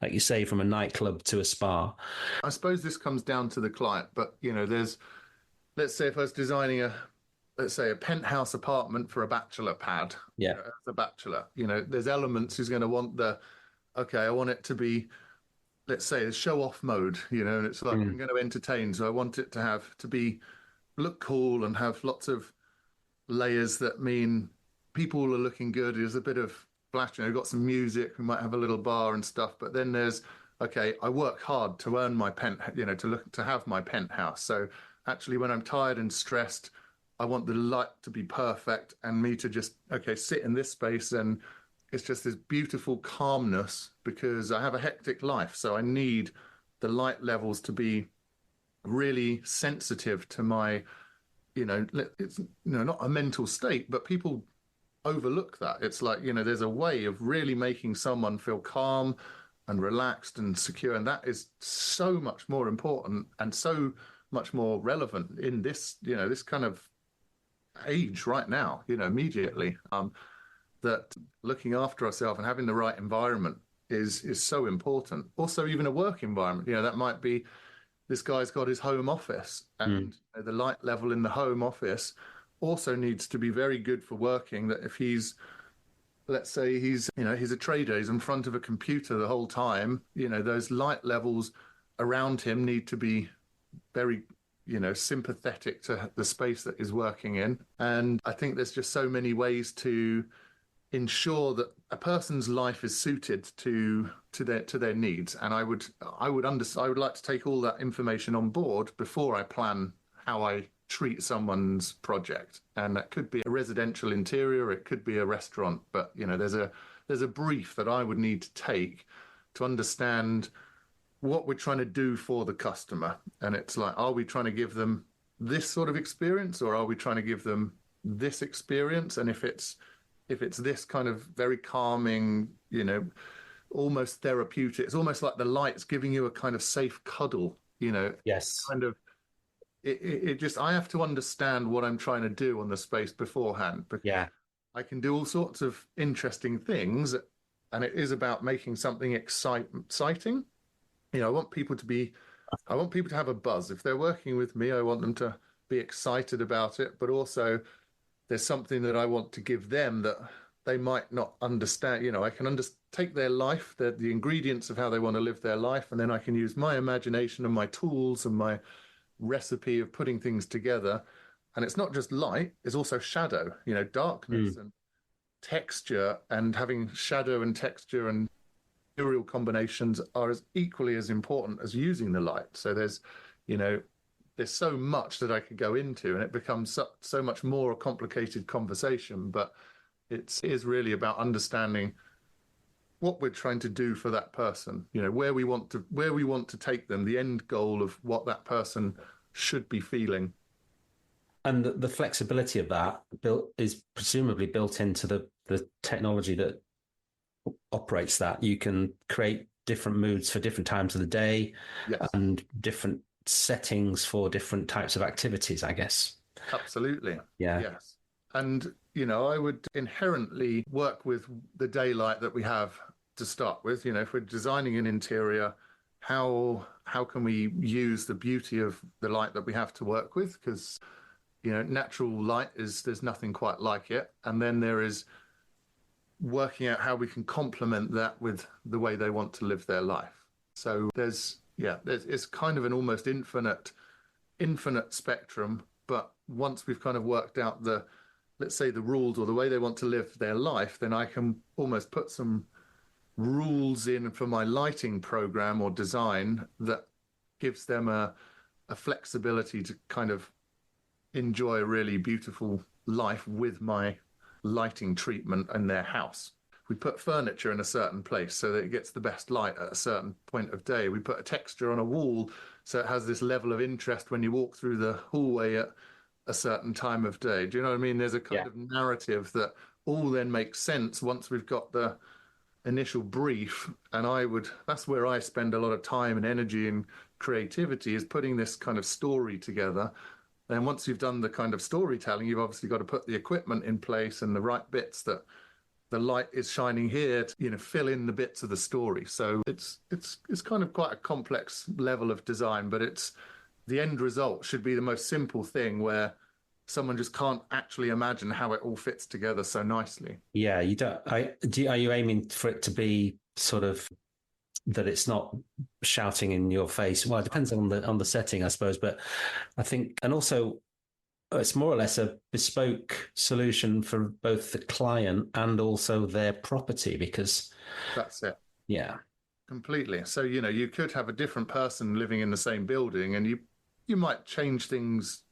like you say, from a nightclub to a spa. I suppose this comes down to the client, but let's say if I was designing a penthouse apartment for a bachelor pad, Yeah. as a bachelor, there's elements who's going to want okay, I want it to be, let's say, a show off mode, and it's like, I'm going to entertain. So I want it to look cool and have lots of layers that mean people are looking good. There's a bit of flash, got some music, we might have a little bar and stuff, but then there's, okay, I work hard to earn my to have my penthouse. So actually, when I'm tired and stressed, I want the light to be perfect and me to just, okay, sit in this space, and it's just this beautiful calmness, because I have a hectic life. So I need the light levels to be really sensitive to my, it's, not a mental state, but people overlook that. It's like, there's a way of really making someone feel calm and relaxed and secure. And that is so much more important and so much more relevant in this, this kind of age right now, immediately, that looking after ourselves and having the right environment is so important. Also, even a work environment, that might be, this guy's got his home office, and the light level in the home office also needs to be very good for working. That if let's say he's a trader, he's in front of a computer the whole time, those light levels around him need to be very, sympathetic to the space that he's working in. And I think there's just so many ways to ensure that a person's life is suited to their needs. And I would like to take all that information on board before I plan how I treat someone's project. And that could be a residential interior, it could be a restaurant, but there's a brief that I would need to take to understand what we're trying to do for the customer. And it's like, are we trying to give them this sort of experience, or are we trying to give them this experience? And if it's this kind of very calming, almost therapeutic, it's almost like the light's giving you a kind of safe cuddle, Yes. kind of, it just, I have to understand what I'm trying to do on the space beforehand. Yeah. I can do all sorts of interesting things, and it is about making something exciting. I want people to have a buzz. If they're working with me, I want them to be excited about it, but also there's something that I want to give them that they might not understand. I can take their life, the ingredients of how they want to live their life, and then I can use my imagination and my tools and my recipe of putting things together. And it's not just light, it's also shadow, darkness and texture, and having shadow and texture and material combinations are equally as important as using the light. So there's so much that I could go into, and it becomes so much more a complicated conversation, but it is really about understanding what we're trying to do for that person, where we want to take them, the end goal of what that person should be feeling. And the flexibility of that is presumably built into the technology that operates that. You can create different moods for different times of the day. Yes. And different settings for different types of activities, I guess. Absolutely. Yeah. Yes. And, I would inherently work with the daylight that we have to start with. If we're designing an interior, how can we use the beauty of the light that we have to work with? Because, natural light there's nothing quite like it. And then there is working out how we can complement that with the way they want to live their life. So it's kind of an almost infinite spectrum. But once we've kind of worked out let's say the rules or the way they want to live their life, then I can almost put some rules in for my lighting program or design that gives them a flexibility to kind of enjoy a really beautiful life with my lighting treatment in their house. We put furniture in a certain place so that it gets the best light at a certain point of day. We put a texture on a wall so it has this level of interest when you walk through the hallway at a certain time of day. Do you know what I mean? There's a kind of narrative that all then makes sense once we've got the initial brief. And that's where I spend a lot of time and energy and creativity, is putting this kind of story together. Then once you've done the kind of storytelling, you've obviously got to put the equipment in place and the right bits that the light is shining here to, fill in the bits of the story. So it's kind of quite a complex level of design, but the end result should be the most simple thing where someone just can't actually imagine how it all fits together so nicely. Yeah, you don't. Are you aiming for it to be sort of that it's not shouting in your face? Well, it depends on the setting, I suppose. But I think, and also, it's more or less a bespoke solution for both the client and also their property, because that's it. Yeah, completely. So you could have a different person living in the same building, and you might change things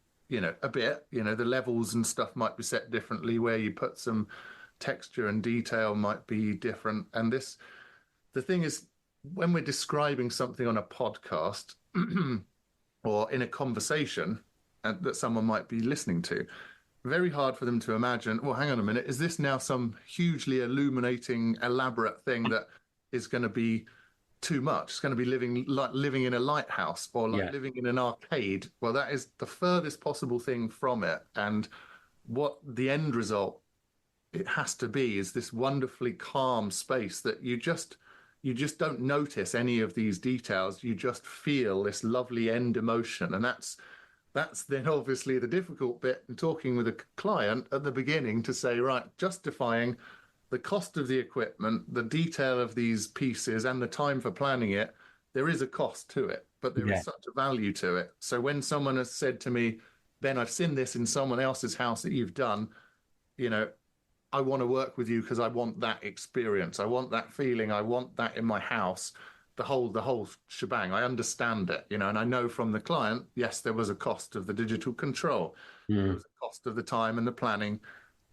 a bit. The levels and stuff might be set differently, where you put some texture and detail might be different. And the thing is, when we're describing something on a podcast or in a conversation that someone might be listening to, very hard for them to imagine, well, hang on a minute, is this now some hugely illuminating, elaborate thing that is going to be too much? It's going to be living in a lighthouse or living in an arcade. Well, that is the furthest possible thing from it. And what the end result it has to be is this wonderfully calm space that you just don't notice any of these details. You just feel this lovely end emotion. And that's then obviously the difficult bit in talking with a client at the beginning, to say, right, justifying the cost of the equipment, the detail of these pieces, and the time for planning it. There is a cost to it, but there is such a value to it. So when someone has said to me, Ben, I've seen this in someone else's house that you've done, I want to work with you because I want that experience. I want that feeling. I want that in my house. The whole shebang. I understand it, and I know from the client, yes, there was a cost of the digital control. There was a cost of the time and the planning,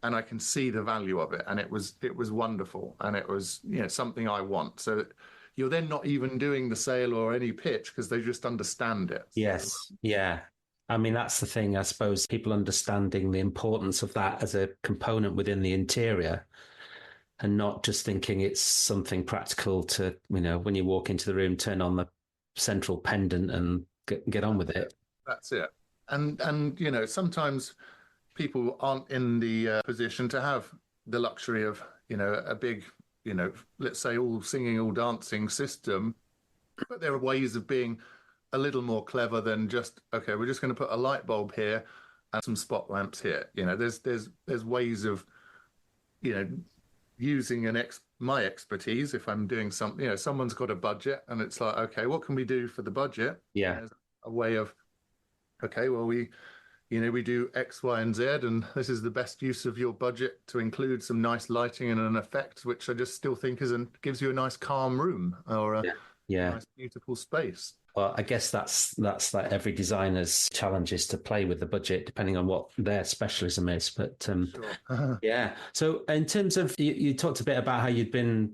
and I can see the value of it. And it was wonderful. And it was, something I want. So you're then not even doing the sale or any pitch because they just understand it. Yes. Yeah. I mean, that's the thing, I suppose, people understanding the importance of that as a component within the interior, and not just thinking it's something practical to, when you walk into the room, turn on the central pendant and get on with it. That's it. And sometimes people aren't in the position to have the luxury of, a big, let's say all singing, all dancing system. But there are ways of being a little more clever than just, okay, we're just going to put a light bulb here and some spot lamps here. There's ways of, using my expertise. If I'm doing something, someone's got a budget and it's like, okay, what can we do for the budget? Yeah. There's a way of, okay, well, we do X, Y, and Z, and this is the best use of your budget to include some nice lighting and an effect, which I just still think gives you a nice calm room or a nice, beautiful space. Well, I guess that's like every designer's challenge, is to play with the budget depending on what their specialism is. But sure. Yeah. So in terms of, you talked a bit about how you'd been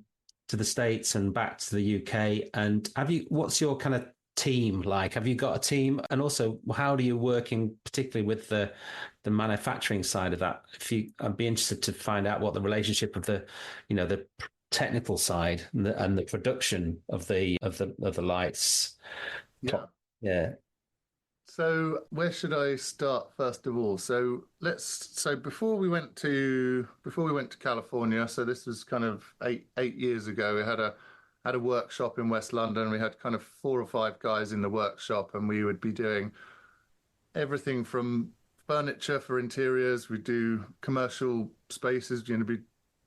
to the States and back to the UK, and what's your kind of team like? Have you got a team? And also, how do you working particularly with the manufacturing side of that? I'd be interested to find out what the relationship of the technical side and the production of the lights. Yeah. Yeah. So where should I start first of all? So before we went to California, so this was kind of eight years ago, we had a workshop in West London. We had kind of four or five guys in the workshop, and we would be doing everything from furniture for interiors. We do commercial spaces, be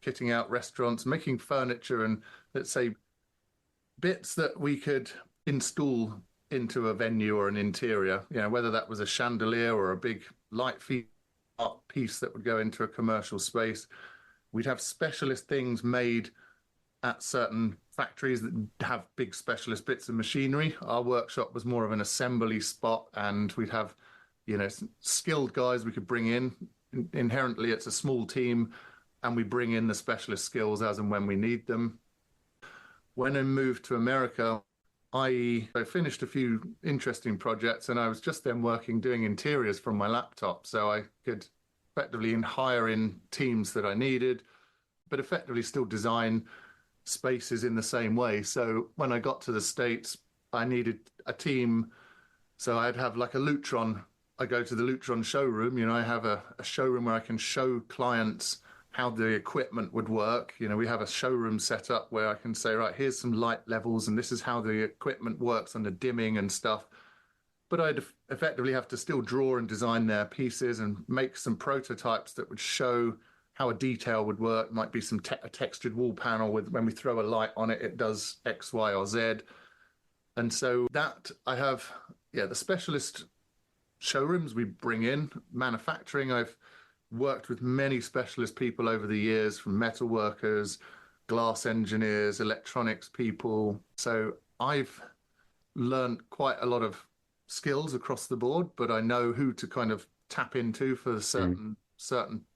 kitting out restaurants, making furniture and, let's say, bits that we could install into a venue or an interior, whether that was a chandelier or a big light art piece that would go into a commercial space. We'd have specialist things made at certain factories that have big specialist bits of machinery. Our workshop was more of an assembly spot, and we'd have, skilled guys we could bring in. Inherently, it's a small team, and we bring in the specialist skills as and when we need them. When I moved to America, I finished a few interesting projects, and I was just then doing interiors from my laptop. So I could effectively hire in teams that I needed, but effectively still design spaces in the same way. So when I got to the States, I needed a team. So I'd have like a Lutron. I go to the Lutron showroom. I have a showroom where I can show clients how the equipment would work. We have a showroom set up where I can say, right, here's some light levels, and this is how the equipment works and the dimming and stuff. But I'd effectively have to still draw and design their pieces and make some prototypes that would show how a detail would work. It might be a textured wall panel with, when we throw a light on it, it does X, Y, or Z. And so that I have, the specialist showrooms we bring in. Manufacturing, I've worked with many specialist people over the years, from metal workers, glass engineers, electronics people. So I've learned quite a lot of skills across the board, but I know who to kind of tap into for certain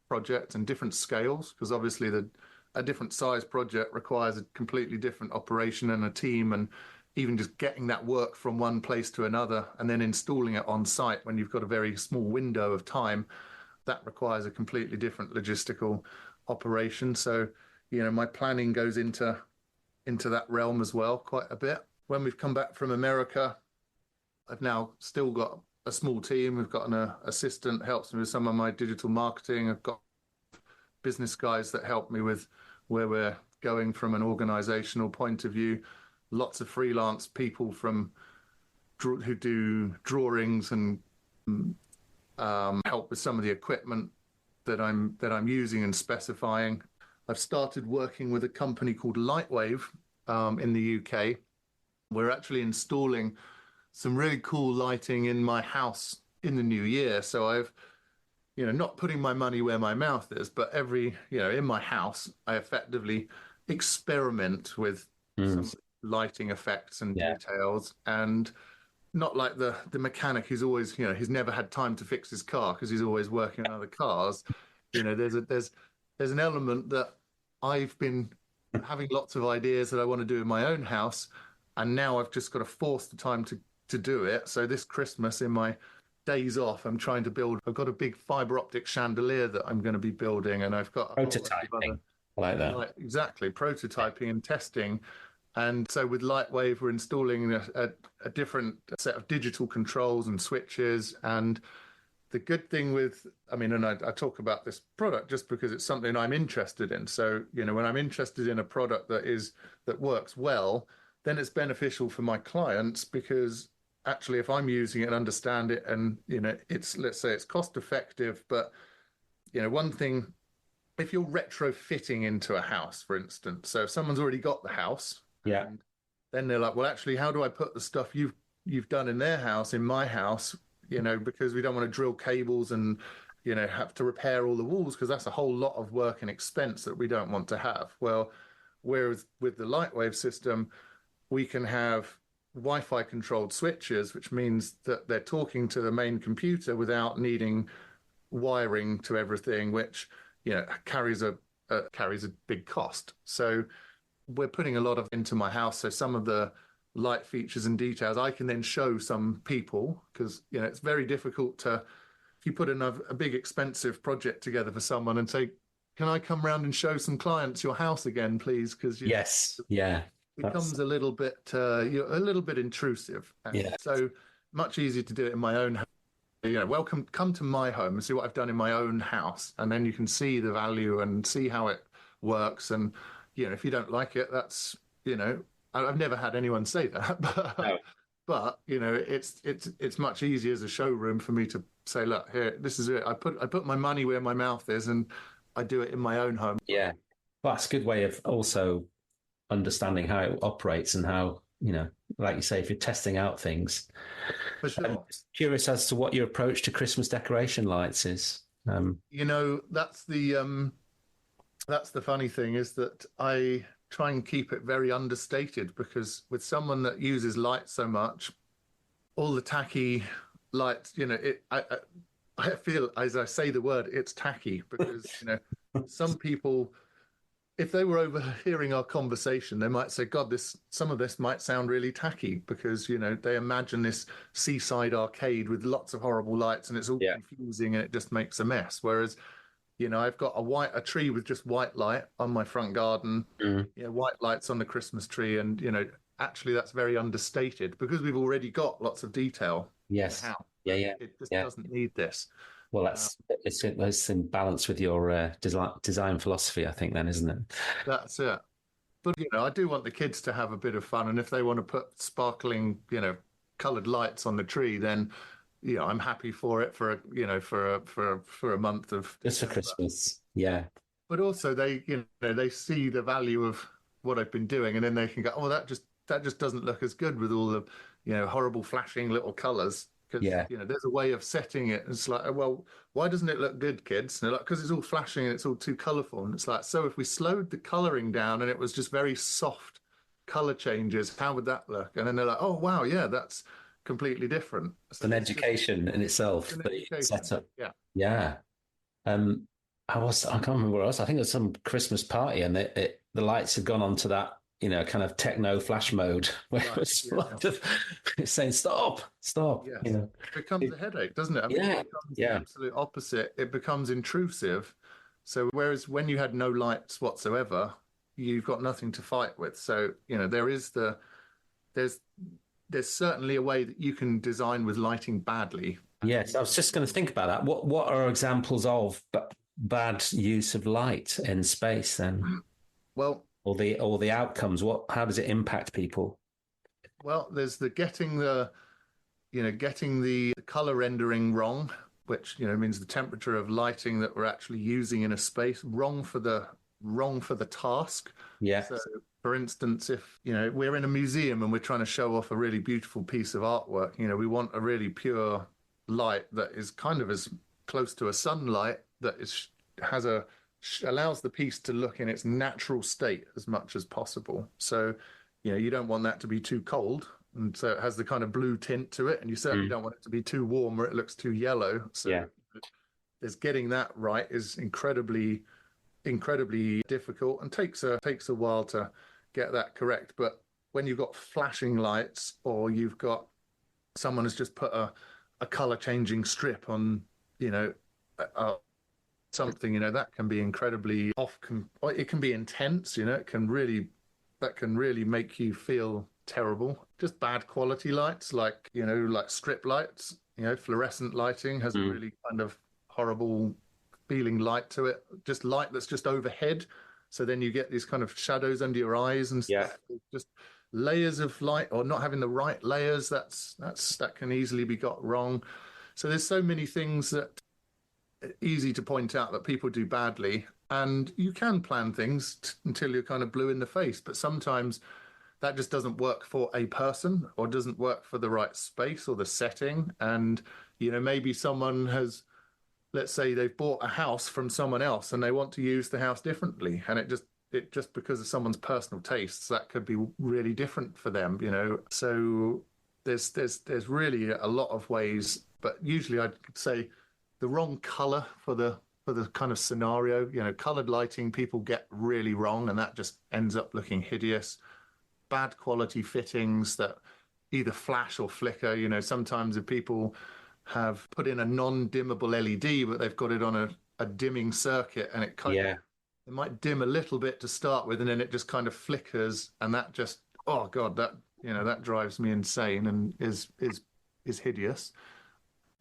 projects and different scales, because obviously a different size project requires a completely different operation and a team, and even just getting that work from one place to another and then installing it on site when you've got a very small window of time, that requires a completely different logistical operation. So, my planning goes into that realm as well quite a bit. When we've come back from America, I've now still got a small team. We've got an assistant helps me with some of my digital marketing. I've got business guys that help me with where we're going from an organizational point of view. Lots of freelance people who do drawings and help with some of the equipment that I'm using and specifying. I've started working with a company called Lightwave in the UK. We're actually installing some really cool lighting in my house in the new year. So I've, not putting my money where my mouth is, but in my house, I effectively experiment with some lighting effects and details, and not like the mechanic who's always, he's never had time to fix his car because he's always working on other cars. There's an element that I've been having lots of ideas that I want to do in my own house, and now I've just got to force the time to do it. So this Christmas, in my days off, I've got a big fiber optic chandelier that I'm going to be building, and I've got Prototyping, like that. Right, exactly, prototyping and testing. And so with Lightwave, we're installing a different set of digital controls and switches. And the good thing and I talk about this product just because it's something I'm interested in. So, when I'm interested in a product that works well, then it's beneficial for my clients, because actually if I'm using it and understand it, and, let's say it's cost effective, but, one thing, if you're retrofitting into a house, for instance, so if someone's already got the house, and then they're like, well, actually, how do I put the stuff you've done in their house in my house? Because we don't want to drill cables and, have to repair all the walls, because that's a whole lot of work and expense that we don't want to have. Well, whereas with the Lightwave system, we can have Wi-Fi controlled switches, which means that they're talking to the main computer without needing wiring to everything, which, carries a big cost. So we're putting a lot of into my house. So some of the light features and details I can then show some people, because, it's very difficult if you put a big expensive project together for someone and say, can I come round and show some clients your house again, please? Because becomes a little bit intrusive. So much easier to do it in my own house. Come to my home and see what I've done in my own house, and then you can see the value and see how it works. And if you don't like it, that's I've never had anyone say that, No. but it's much easier as a showroom for me to say, look, here, this is it. I put my money where my mouth is, and I do it in my own home. Yeah. Well, that's a good way of also understanding how it operates and how, like you say, if you're testing out things. For I'm sure. curious as to what your approach to Christmas decoration lights is. That's the funny thing, is that I try and keep it very understated, because with someone that uses light so much, all the tacky lights, I feel, as I say the word, it's tacky, because some people, if they were overhearing our conversation, they might say, God, some of this might sound really tacky, because they imagine this seaside arcade with lots of horrible lights, and it's all Yeah. confusing, and it just makes a mess. Whereas I've got a tree with just white light on my front garden, Mm. white lights on the Christmas tree, and actually that's very understated, because we've already got lots of detail in the Yes. house. Yeah. Yeah. It just Yeah. doesn't need this. Well, Uh, it's in balance with your design philosophy, I think, then, isn't it? that's it. But I do want the kids to have a bit of fun, and if they want to put sparkling, coloured lights on the tree, then I'm happy for it for a month of Just for December. Christmas. Yeah. But also they see the value of what I've been doing, and then they can go, oh, that just doesn't look as good with all the horrible flashing little colours. Because Yeah. there's a way of setting it. It's like, well, why doesn't it look good, kids? And they're like, because it's all flashing and it's all too colourful. And it's like, so if we slowed the colouring down and it was just very soft colour changes, how would that look? And then they're like, oh wow, yeah, that's completely different. It's So an it's just education in itself, an the education. setup. Yeah. Yeah. Um, I can't remember what else. I think it was some Christmas party, and the lights had gone on to that, kind of techno flash mode where it Right. was Yeah. it's saying stop, stop. Yes. It becomes a headache, doesn't it? I mean, it Yeah, becomes the yeah, absolute opposite. It becomes intrusive. So whereas when you had no lights whatsoever, you've got nothing to fight with. So, there's there's certainly a way that you can design with lighting badly. yes. I was just going to think about that. What are examples of bad use of light in space then, Well, or the outcomes? How does it impact people? there's the getting the color rendering wrong, which means the temperature of lighting that we're actually using in a space wrong for the task. Yeah, So, for instance, if we're in a museum and we're trying to show off a really beautiful piece of artwork, we want a really pure light that is kind of as close to a sunlight that allows the piece to look in its natural state as much as possible. So, you don't want that to be too cold, and so it has the kind of blue tint to it, and you certainly mm. don't want it to be too warm where it looks too yellow. So, Yeah, there's getting that right is incredibly incredibly difficult, and takes a while to get that correct. But when you've got flashing lights, or you've got someone has just put a color changing strip on, something, that can be incredibly it can be intense, that can really make you feel terrible. Just bad quality lights, like, like strip lights, fluorescent lighting has a mm. really kind of horrible feeling light to it. Just light that's just overhead. So then you get these kind of shadows under your eyes and Yeah, stuff. Just layers of light, or not having the right layers. That can easily be got wrong. So there's so many things that are easy to point out that people do badly. And you can plan things until you're kind of blue in the face, but sometimes that just doesn't work for a person, or doesn't work for the right space or the setting. And maybe someone has, let's say they've bought a house from someone else and they want to use the house differently, and it just because of someone's personal tastes, that could be really different for them. So there's really a lot of ways, but usually I'd say the wrong color for the kind of scenario, colored lighting, people get really wrong, and that just ends up looking hideous. Bad quality fittings that either flash or flicker. Sometimes if people have put in a non-dimmable LED, but they've got it on a dimming circuit, and yeah. it might dim a little bit to start with, and then it just kind of flickers, and that just, oh God, that drives me insane, and is is hideous.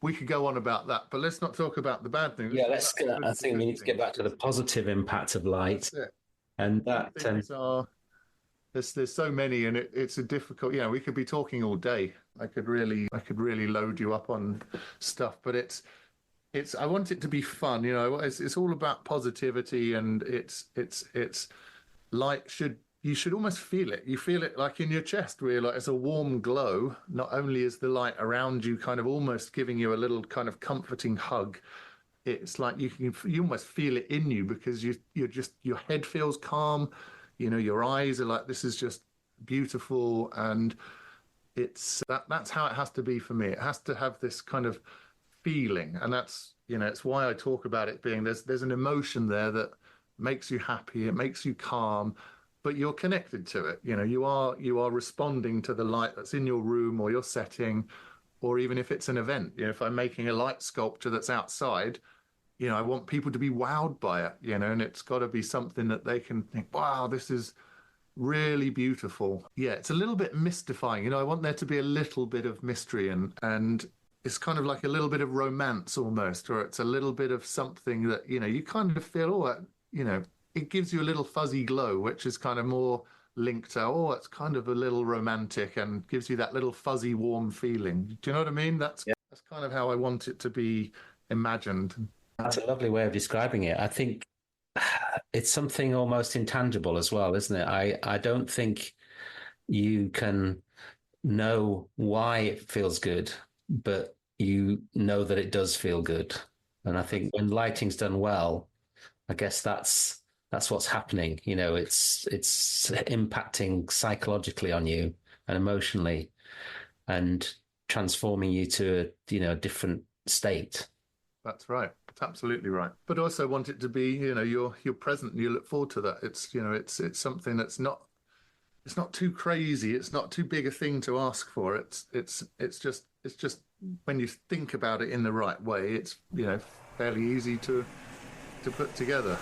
We could go on about that, but let's not talk about the bad things. Yeah, I think we need to get back to the positive impact of light. That's it. And that Things are there's so many, and it's a difficult. We could be talking all day. I could really load you up on stuff, but it's I want it to be fun. It's all about positivity, and it's light you should almost feel it. You feel it like in your chest, where like it's a warm glow. Not only is the light around you kind of almost giving you a little kind of comforting hug, it's like you almost feel it in you, because you're just, your head feels calm. Your eyes are like, this is just beautiful, and that's how it has to be for me. It has to have this kind of feeling, and that's it's why I talk about it being there's an emotion there that makes you happy, it makes you calm, but you're connected to it. You are responding to the light that's in your room or your setting, or even if it's an event. If I'm making a light sculpture that's outside, I want people to be wowed by it, and it's got to be something that they can think, wow, this is really beautiful. Yeah, it's a little bit mystifying. I want there to be a little bit of mystery, and it's kind of like a little bit of romance almost, or it's a little bit of something that, you kind of feel, it gives you a little fuzzy glow, which is kind of more linked to, it's kind of a little romantic, and gives you that little fuzzy, warm feeling. Do you know what I mean? That's kind of how I want it to be imagined. That's a lovely way of describing it. I think it's something almost intangible as well, isn't it? I don't think you can know why it feels good, but you know that it does feel good. And I think when lighting's done well, I guess that's what's happening. It's impacting psychologically on you and emotionally, and transforming you to a different state. That's right. It's absolutely right. But also want it to be, you're present and you look forward to that. It's it's something that's not too crazy. It's not too big a thing to ask for. It's just when you think about it in the right way, it's fairly easy to put together.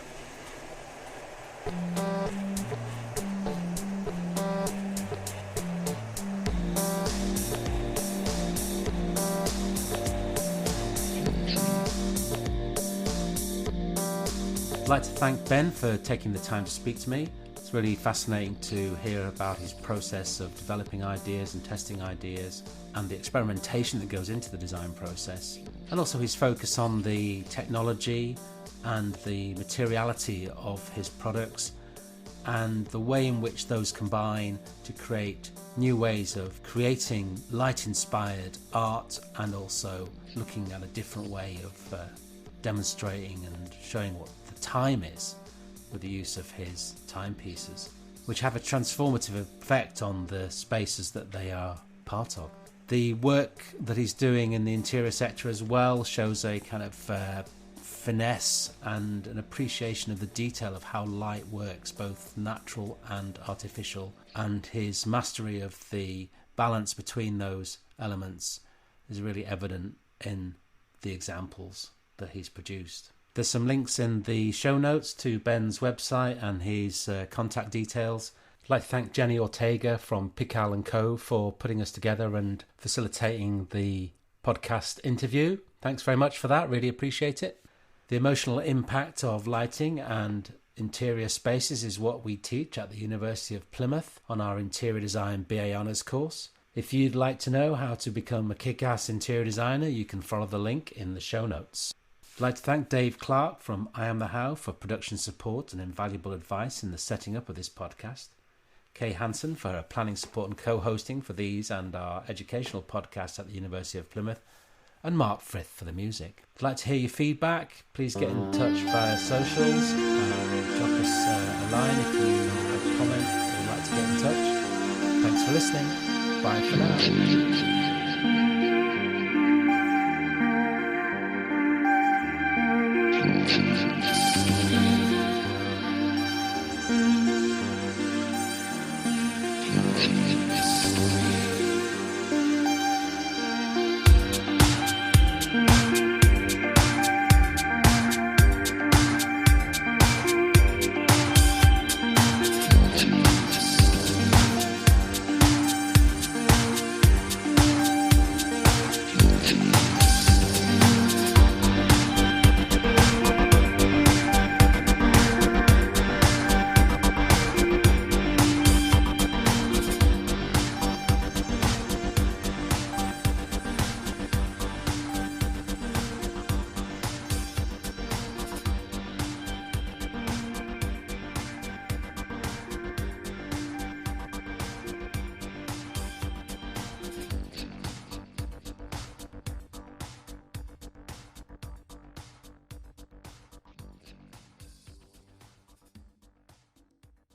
I'd like to thank Ben for taking the time to speak to me. It's really fascinating to hear about his process of developing ideas and testing ideas, and the experimentation that goes into the design process, and also his focus on the technology and the materiality of his products, and the way in which those combine to create new ways of creating light-inspired art, and also looking at a different way of demonstrating and showing what the time is with the use of his timepieces, which have a transformative effect on the spaces that they are part of. The work that he's doing in the interior sector as well shows a kind of finesse and an appreciation of the detail of how light works, both natural and artificial, and his mastery of the balance between those elements is really evident in the examples that he's produced. There's some links in the show notes to Ben's website and his contact details. I'd like to thank Jenny Ortega from Pical & Co. for putting us together and facilitating the podcast interview. Thanks very much for that, really appreciate it. The emotional impact of lighting and interior spaces is what we teach at the University of Plymouth on our Interior Design BA Honours course. If you'd like to know how to become a kick-ass interior designer, you can follow the link in the show notes. I'd like to thank Dave Clark from I Am The How for production support and invaluable advice in the setting up of this podcast. Kay Hansen for her planning support and co-hosting for these and our educational podcasts at the University of Plymouth. And Mark Frith for the music. I'd like to hear your feedback. Please get in touch via socials and drop us a line if you have a comment or would like to get in touch. Thanks for listening. Bye for now.